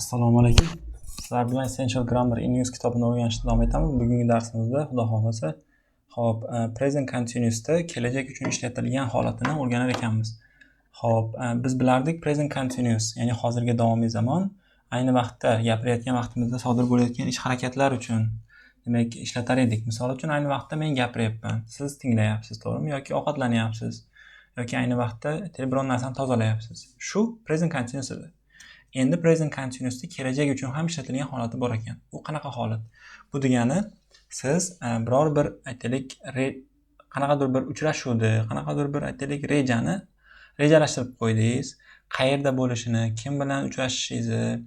Assalomu alaykum. Sizlar bilan Essential Grammar in Use kitobini o'rganishda davom etamiz. Bugungi darsimizda xudo xohlasa, present continuousda kelajak uchun ishlatilgan holatini o'rganar ekanmiz. Biz bilardik present continuous, ya'ni hozirgi davomiy zamon ayni vaqtda gapirayotgan vaqtimizda sodir bo'layotgan ish harakatlar uchun demak ishlatar edik. Misol uchun ayni vaqtda men gapiryapman, siz tinglayapsiz, to'g'rimi? Yoki ovqatlanyapsiz yoki ayni vaqtda biron narsani tozalayapsiz. Shu present continuous edi. Endi present continuousda kelajak uchun ham ishlatilgan holati bor ekan. Bu qanaqa holat? Bu degani siz biror bir aytaylik qanaqadir bir uchrashuvni, qanaqadir bir aytaylik rejani rejalashtirib qo'ydingiz. Qayerda bo'lishini, kim bilan uchrashishingizni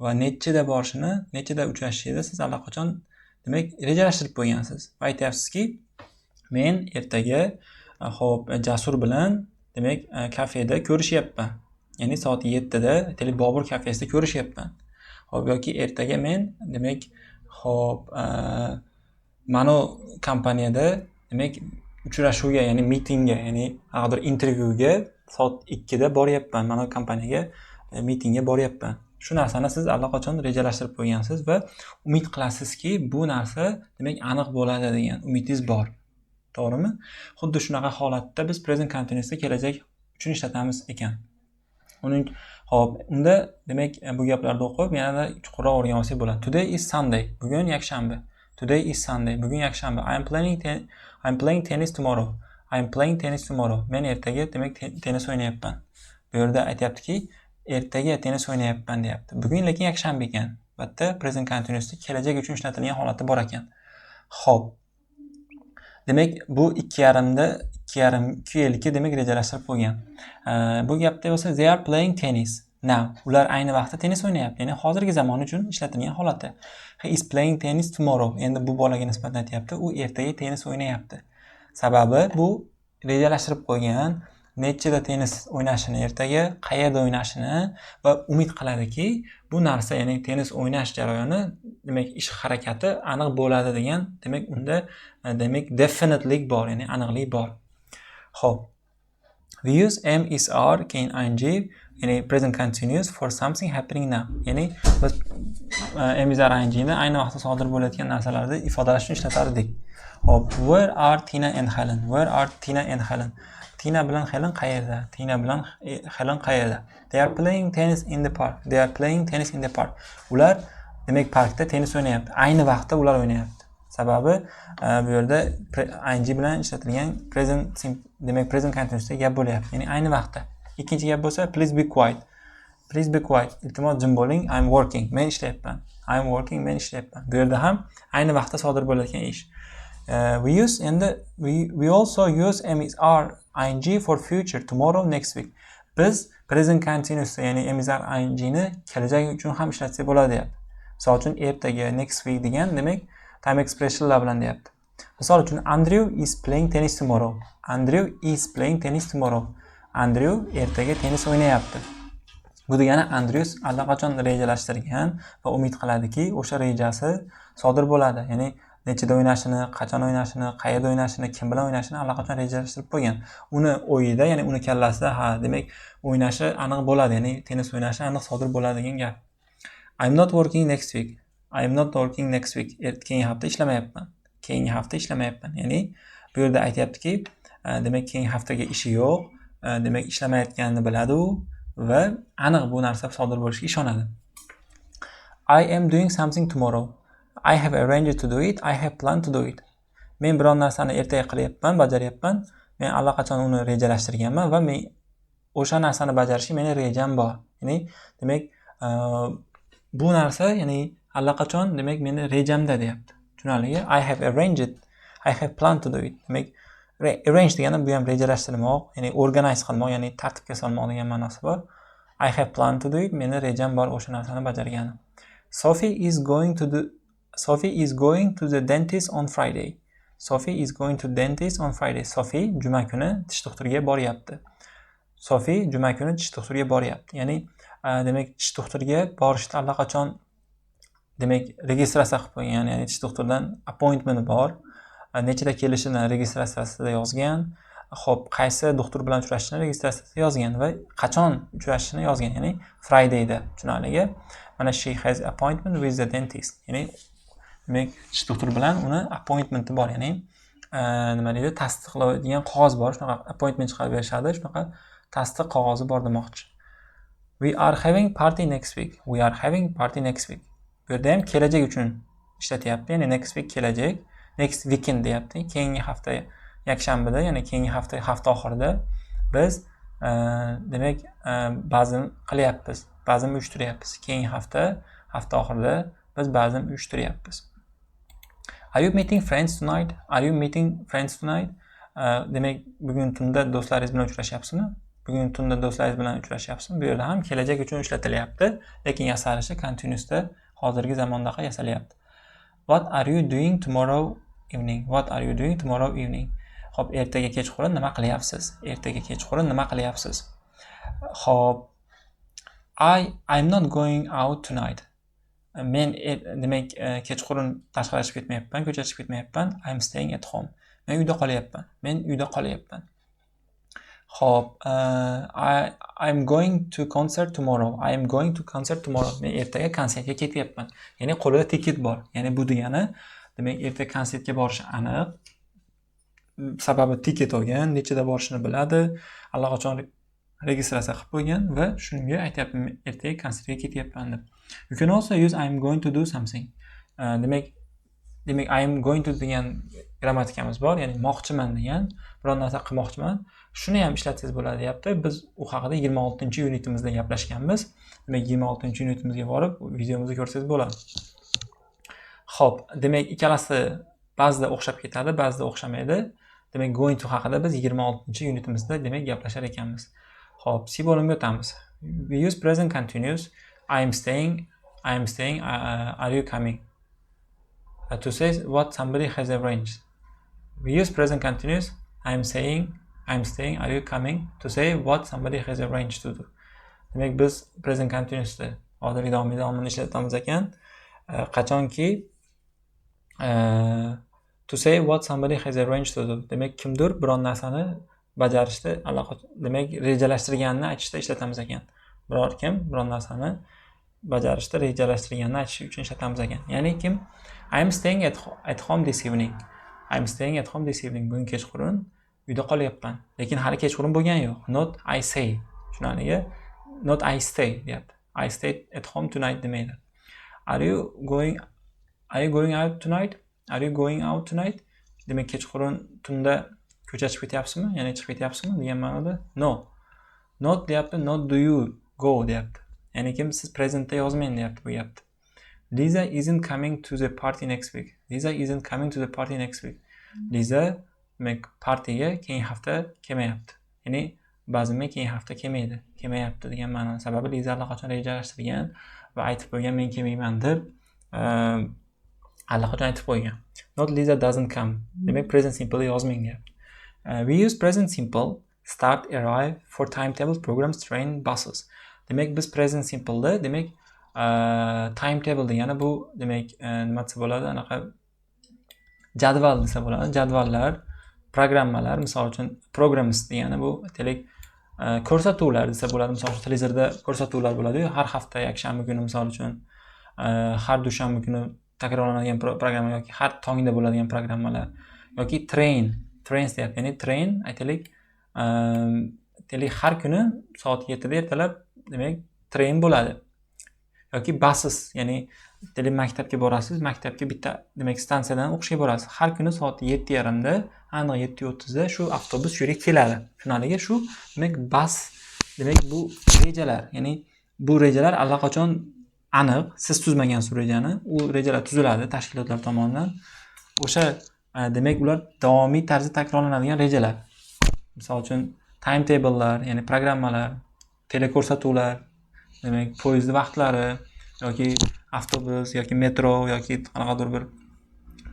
va nechida borishini, nechida uchrashishingizni siz allaqachon demak rejalashtirib qo'ygansiz. Va aytyapsizki, men ertaga Jasur bilan demak kafeda ko'rishyapman. Ya'ni soat 7 da Bobur kafesida ko'rishyapman. Yoki ertaga men demak mana kompaniyada demak uchrashuvga, ya'ni mitingga, ya'ni haqdir intervyuga soat 2 da boryapman. Mana kompaniyaga mitingga boryapman. Shu narsani siz allaqachon rejalashtirib qo'ygansiz va umid qilasizki, bu narsa demak aniq bo'ladi degan umidingiz bor. To'g'rimi? Xuddi shunaqa holatda biz present continuousda kelajak uchun ishlatamiz ekan. Unda demak bu gaplarni o'qib yanada chuqurroq o'rganib olsak bo'ladi. Today is Sunday. Bugun yakshanba. Today is Sunday. Bugun yakshanba. I'm playing tennis tomorrow. I'm playing tennis tomorrow. Men ertaga demak tennis o'ynayapman. Bu yerda aytayaptiki, ertaga tennis o'ynayapman deyapti. Bugun lekin yakshanba ekan. Albatta present continuousda kelajak uchun ishlatilgan holati bor ekan. Demak, bu 2,5 demak rejalashtirib qo'ygan. Bu gapda bo'lsa they are playing tennis now. Ular ayni vaqtda tennis o'ynayapti. Ya'ni hozirgi zamon uchun ishlatilgan holati. He is playing tennis tomorrow. Endi bu bolaga nisbatan aytyapti, u ertaga tennis o'ynayapti. Sababi bu rejalashtirib qo'ygan, nechida tennis o'ynashini, ertaga qayerda o'ynashini va umid qiladiki, bu narsa, ya'ni tennis o'ynash jarayoni, demak ish harakati aniq bo'ladi degan, demak unda demak definitely bor, ya'ni aniqlik bor. We use am is are keyin ing, ya'ni present continuous for something happening now. Ya'ni biz am is are ing ni ayni vaqtda sodir bo'layotgan narsalarni ifodalash uchun ishlatardik. Where are Tina and Helen? Where are Tina and Helen? Tina bilan Helen qayerda? Tina bilan Helen qayerda? They are playing tennis in the park. They are playing tennis in the park. Ular demak parkda tennis o'ynayapti. Ayni vaqtda ular o'ynayapti. Sababi bu yerda ing bilan ishlatilgan demak present continuousda gap bo'lyapti. Ya'ni ayni vaqtda. Ikkinchi gap bo'lsa please be quiet. Please be quiet. Iltimos jim bo'ling. I'm working. Men ishlayapman. I'm working. Men ishlayapman. Bu yerda ham ayni vaqtda sodir bo'layotgan ish. We also use am is are ing for future, tomorrow, next week. Biz present continuous, ya'ni am is are ing ni kelajak uchun ham ishlatsak bo'ladi deyapti. Misol uchun ertaga, next week degan demak time expressionlar bilan deyapti. Misol uchun Andrew is playing tennis tomorrow. Andrew is playing tennis tomorrow. Andrew ertaga tennis o'ynayapti. Bu degani Andrew allaqachon rejalashtirgan va umid qiladiki, o'sha rejasi sodir bo'ladi. Ya'ni nechida o'ynashini, qachon o'ynashini, qayerda o'ynashini, kim bilan o'ynashini allaqachon rejalashtirib qo'ygan. Uni o'yida, ya'ni uni kallasida demak o'ynashi aniq bo'ladi, ya'ni tennis o'ynashi aniq sodir bo'ladi degan gap. I'm not working next week. I'm not working next week. Keyingi hafta ishlamayapman. Keyingi hafta ishlamayapman. Ya'ni bu yerda aytayaptiki, demak keyingi haftaga ishi yo'q, demak ishlamayotganini biladi u va aniq bu narsa sodir bo'lishiga ishonadi. I am doing something tomorrow. I have arranged to do it. I have planned to do it. Men biron narsani ertaga qilyapman, bajaryapman. Men allaqachon uni rejalashtirganman va men o'sha narsani bajarishga meni rejam bor. Ya'ni demak bu narsa, ya'ni allaqachon demak meni rejamda deyapti. Tushunarlimi? I have arranged. I have planned to do it. Demak arrange degani bu ham rejalashtirmoq, ya'ni organize qilmoq, ya'ni tartibga solmoq degan ma'nosi bor. I have planned to do it. Meni rejam bor o'sha narsani bajargani. Sophie is going to the dentist on Friday. Sophie is going to dentist on Friday. Sophie juma kuni tish doktoriga boryapti. Sophie juma kuni tish doktoriga boryapti. Ya'ni demak tish doktoriga borishda allaqachon demak registratsiya qilib qo'ygan, ya'ni tish doktordan appointment bor. Nechida kelishini registratsiyasida yozgan. Qaysi doktor bilan uchrashishini registratsiyasida yozgan va qachon uchrashishini yozgan, ya'ni Fridayda, tushunarligi. Mana she has appointment with the dentist. Ya'ni demak tish doktori bilan uni appointmenti bor, ya'ni nima deydi, tasdiqlaydigan qog'oz bor, shunaqa appointment chiqarib berishadi, shunaqa tasdiq qog'ozi bor demoqchi. We are having party next week. We are having party next week. Bu yerda ham kelajak uchun ishlatyapti, ya'ni next week kelajak, next weekend deyapti. Keyingi hafta yakshanbada, ya'ni keyingi hafta oxirida biz demak bazm qilyapmiz, bazm uyushtiryapmiz. Keyingi hafta oxirida biz bazm uyushtiryapmiz. Are you meeting friends tonight? Are you meeting friends tonight? Demak bugun tunda do'stlaringiz bilan uchrashyapsizmi? Bugun tunda do'stlaringiz bilan uchrashyapsizmi? Bu yerda ham kelajak uchun ishlatilyapti, lekin yasalishi continuousda hozirgi zamondaqa yasalyapti. What are you doing tomorrow evening? What are you doing tomorrow evening? Xo'p, ertaga kechqurun nima qilyapsiz? Ertaga kechqurun nima qilyapsiz? Xo'p, I'm not going out tonight. Men demak kechqurun tashqariga chiqib ketmayapman, ko'chaga chiqib ketmayapman. I'm staying at home. Men uyda qolyapman. Xo'p, I'm going to concert tomorrow. Men ertaga konsertga ketyapman. Ya'ni qo'lida tiket bor. Ya'ni bu degani, demak ertaga konsertga borishi aniq. Sababi tiket olgan, nechada borishini biladi, allaqachon registratsiya qilib qo'ygan va shunga aytyapman, ertaga konsertga ketyapman deb. You can also use I'm going to do something. Demak I'm going to degan grammatikamiz bor, ya'ni moqchiman degan, biror narsa qilmoqchiman. Shuni ham ishlatsangiz bo'ladi deyapti. Biz u haqida 26-unitimizda gaplashganmiz. Demak 26-unitimizga borib videomizni ko'rsangiz bo'ladi. Xo'p, demak ikkalasi ba'zida o'xshab ketadi, ba'zida o'xshamaydi. Demak going to haqida biz 26-unitimizda demak gaplashar ekanmiz. Xo'p, C bo'limiga o'tamiz. We use present continuous. I'm staying, are you coming? To say what somebody has arranged. We use present continuous. I'm staying, are you coming? To say what somebody has arranged to do. Demak biz present continuousda hozirgi davomini ishlatamiz ekan. Qachonki to say what somebody has arranged to do. Demak kimdir biron narsani bajarishda demak rejalashtirganini aytishda ishlatamiz ekan. Biror kim biron narsani bajarishda rejalashtirganini aytish uchun ishlatamiz ekan. Ya'ni kim I'm staying at home this evening. Bugun kechqurun uyda qolyapman. Lekin hali kechqurun bo'lgani yo'q. Not I say. Shunaliga not I stay deyapti. I stayed at home tonight demaydi. Are you going out tonight? Demak kechqurun tunda ko'chaga chiqib ketyapsizmi? Ya'ni chiqib ketyapsizmi degan ma'noda. No. Not deyapti, not do you go deyapti. Ya'ni kim siz presentda yozmang deyapti bu gapni. Lisa isn't coming to the party next week. Lisa demak partiga keyingi hafta kelmayapti. Ya'ni ba'zan keyingi hafta kelmayapti degan ma'no. Sababi Liza allaqachon rejalashtirgan va aytib qo'ygan men kelmayman deb allaqachon aytib qo'ygan. Not Lisa doesn't come. Demak present simple yozmang deyapti. We use present simple start, arrive for timetable, programs, train, buses. Demak biz present simple'da demak timetable degani bu demak nima desa bo'ladi, anaqa jadval desa bo'ladi. Jadvallar, programmalar, misol uchun programs degani bu aytaylik ko'rsatuvlar desa bo'ladi. Misol uchun televizorda ko'rsatuvlar bo'ladi-yu, har hafta yakshanba kuni misol uchun har dushanba kuni takrorlanadigan programma yoki har tongda bo'ladigan programmalar yoki trains deyapti. Ya'ni train aytaylik har kuni soat 7 da ertalab demak train bo'ladi. Yoki buses, ya'ni maktabga borasiz, maktabga bitta demak stansiyadan o'qishga borasiz. Har kuni soat 7:30 da, aniq 7:30 da shu avtobus shu yerga keladi. Shunaliga shu demak bus demak bu rejalar, ya'ni bu rejalar allaqachon aniq, siz tuzmagansiz rejani, u rejalar tuziladi tashkilotlar tomonidan. O'sha demak ular davomiy tarzda takrorlanadigan rejalar. Misol uchun timetable'lar, ya'ni programmalar, teleko'rsatuvlar, demak poyezd vaqtlari yoki avtobus yoki metro yoki qanaqadir bir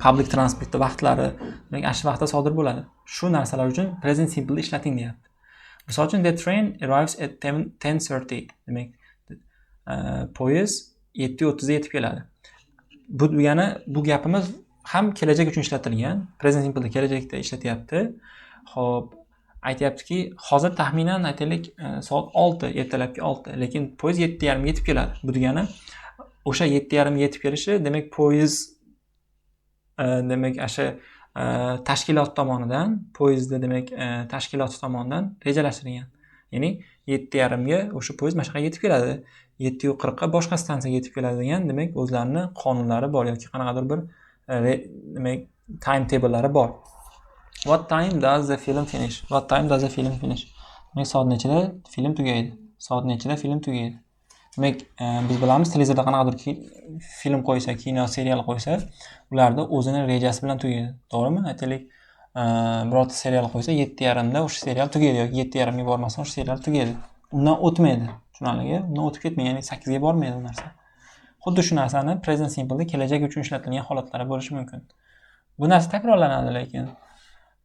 public transport vaqtlari demak ana shu vaqtda sodir bo'ladi. Shu narsalar uchun present simple ishlating deyapti. Misol uchun the train arrives at 10:30. Demak poyezd 7:30 da yetib keladi. Bu degani bu gapimiz ham kelajak uchun ishlatilgan. Present simple kelajakda ishlatyapti. Xo'p, aytayaptiki, hozir taxminan aytaylik soat 6, ertalabki 6, lekin poyezd 7:30 yetib keladi. Bu degani o'sha 7:30 ga yetib kelishi, demak poyezd demak o'sha tashkilot tomonidan, poyezdda demak tashkilot tomonidan rejalashtirilgan. Ya'ni 7:30 ga o'sha poyezd mana shu yerga yetib keladi. 7:40 ga boshqa stansiyaga yetib keladi degan, demak o'zlarining qonunlari bor yoki qanaqadir bir demak timetablelari bor. What time does the film finish? What time does the film finish? Demak soat nechida film tugaydi? Soat nechida film tugaydi? Demak biz bilamiz, televizorda qanaqadir film qo'ysa, kino, serial qo'ysa, ularda o'zini rejasi bilan tugaydi. To'g'rimi? Aytaylik, birorta serial qo'ysa 7:30 da o'sha serial tugaydi yoki 7:30 ga bormasdan o'sha serial tugaydi. Undan o'tmaydi. Tushunarligi? Undan o'tib ketmaydi, ya'ni 8 ga bormaydi bu narsa. Xuddi shu narsani present simple da kelajak uchun ishlatilgan holatlari bo'lishi mumkin. Bu narsa takrorlanadi lekin.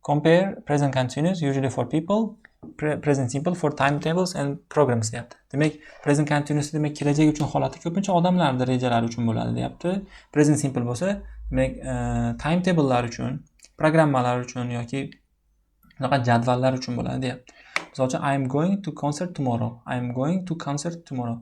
Compare present continuous usually for people, present simple for timetables and programs deyapti. Demak, present continuous demak kelajak uchun holati ko'pincha odamlarning rejalari uchun bo'ladi deyapti. Present simple bo'lsa, demak timetablelar uchun, programmalar uchun yoki faqat jadvallar uchun bo'ladi deyapti. Misol uchun I am going to concert tomorrow. I am going to concert tomorrow.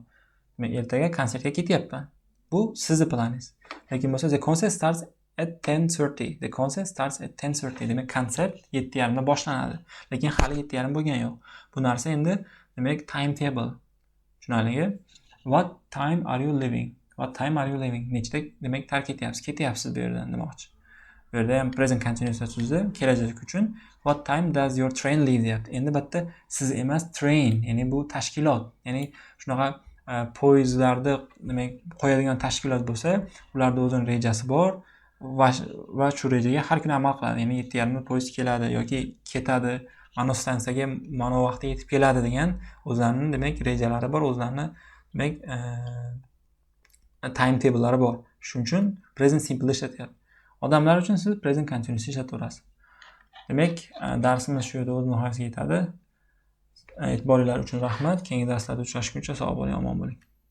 Demak, ertaga konsertga ketyapman. Bu sizning planingiz. Lekin bo'lsa the concert starts at 10:30. The concert starts at 10:30. Demak, konsert 7:30 da boshlanadi. Lekin hali 7:30 bo'lgani yo'q. Bu narsa endi demak timetable. Tushunarligi? What time are you leaving? What time are you leaving? Nechta demak tark etyapsiz, ketyapsiz bu yerdan demoqchi. Bu yerda ham present continuous so'zi kelajak uchun what time does your train leave deyapti. Endi bitta siz emas, train, ya'ni bu tashkilot. Ya'ni shunaqa poyezdlarda demak qo'yadigan tashkilot bo'lsa, ularda o'zining rejasi bor va shu rejaga har kuni amal qiladi. Ya'ni 7:30 da poyezd keladi yoki ketadi, mana stansiyaga mana vaqtda yetib keladi degan o'zlarining demak rejalari bor, o'zlarining demak timetablelari bor. Shuning uchun present simple ishlatyapti. Odamlar uchun siz present continuous ishlataverasiz. Demak, darsimiz shu yerda o'z nihoyasiga yetadi. E'tiboringiz uchun rahmat. Keyingi darslarda uchrashguncha sog' bo'ling, omon bo'ling.